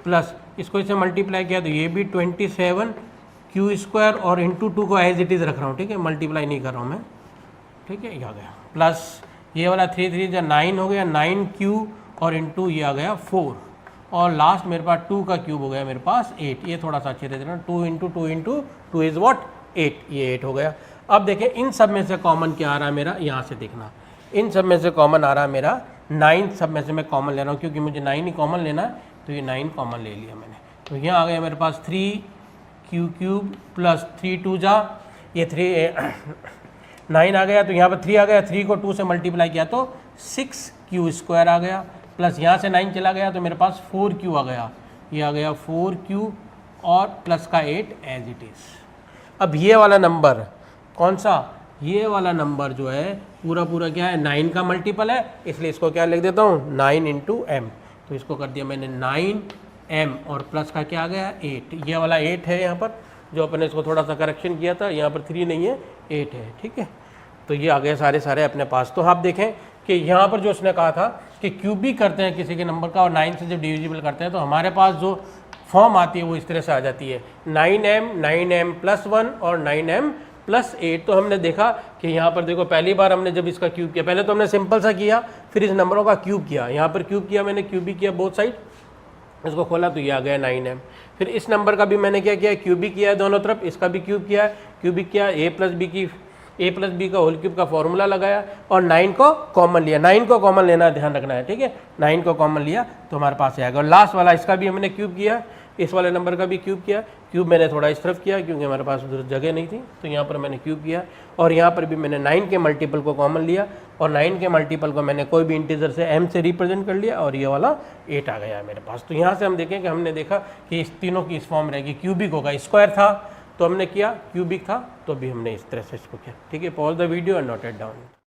प्लस इसको इसे मल्टीप्लाई किया तो ये भी 27q स्क्वायर और इंटू 2 को एज इट इज़ रख रहा हूँ, ठीक है, मल्टीप्लाई नहीं कर रहा हूँ मैं, ठीक है। ये आ गया प्लस ये वाला 3 3 जा 9 हो गया, 9q और इंटू ये आ गया 4 और लास्ट मेरे पास 2 का क्यूब हो गया मेरे पास 8। ये थोड़ा सा अच्छे से देना, 2 इंटू 2 इंटू 2 इज़ वॉट 8, ये 8 हो गया। अब देखें इन सब में से कॉमन क्या आ रहा है मेरा, यहाँ से देखना, इन सब में से कॉमन आ रहा है मेरा 9, सब में से मैं कॉमन ले रहा हूँ क्योंकि मुझे 9 ही कॉमन लेना है, तो ये 9 कॉमन ले लिया मैंने। तो यहाँ आ गया मेरे पास 3q क्यूब प्लस 3 2 जा ये 9 आ गया, तो यहाँ पर 3 आ गया, 3 को 2 से मल्टीप्लाई किया तो 6q स्क्वायर आ गया, प्लस यहाँ से 9 चला गया तो मेरे पास 4q आ गया, ये आ गया 4q और प्लस का 8 एज इट इज़। अब ये वाला नंबर कौन सा, ये वाला नंबर जो है पूरा पूरा क्या है, 9 का मल्टीपल है, इसलिए इसको क्या लिख देता हूँ 9 इंटू एम। तो इसको कर दिया मैंने 9m और प्लस का क्या आ गया 8, ये वाला 8 है यहाँ पर, जो अपने इसको थोड़ा सा करेक्शन किया था, यहाँ पर 3 नहीं है 8 है, ठीक है। तो ये आ गए सारे सारे अपने पास। तो आप देखें कि यहाँ पर जो उसने कहा था कि क्यूब भी करते हैं किसी के नंबर का और 9 से जब डिविजिबल करते हैं तो हमारे पास जो फॉर्म आती है वो इस तरह से आ जाती है 9m प्लस 1 और 9m प्लस 8। तो हमने देखा कि यहाँ पर देखो पहली बार हमने जब इसका क्यूब किया, पहले तो हमने सिंपल सा किया, फिर इस नंबरों का क्यूब किया, यहाँ पर क्यूब किया मैंने, क्यूब भी किया बोथ साइड, इसको खोला तो ये आ गया 9m। फिर इस नंबर का भी मैंने क्या किया, क्यूबिक किया है दोनों तरफ, इसका भी क्यूब किया है, क्यूबिक किया, a प्लस बी का होल क्यूब का फॉर्मूला लगाया और 9 को कॉमन लिया, 9 को कॉमन लेना ध्यान रखना है, ठीक है। 9 को कॉमन लिया तो हमारे पास आएगा। और लास्ट वाला इसका भी हमने क्यूब किया, इस वाले नंबर का भी क्यूब किया, क्यूब मैंने थोड़ा इस तरफ किया क्योंकि हमारे पास उधर जगह नहीं थी, तो यहाँ पर मैंने क्यूब किया और यहाँ पर भी मैंने 9 के मल्टीपल को कॉमन लिया और 9 के मल्टीपल को मैंने कोई भी इंटीजर से m से रिप्रेजेंट कर लिया और ये वाला 8 आ गया है मेरे पास। तो यहाँ से हम देखें कि हमने देखा कि इस तीनों की इस फॉर्म रहेगी, क्यूबिक होगा, स्क्वायर था तो हमने किया, क्यूबिक था तो भी हमने इस तरह से इसको किया, ठीक है। Pause the video and note it down.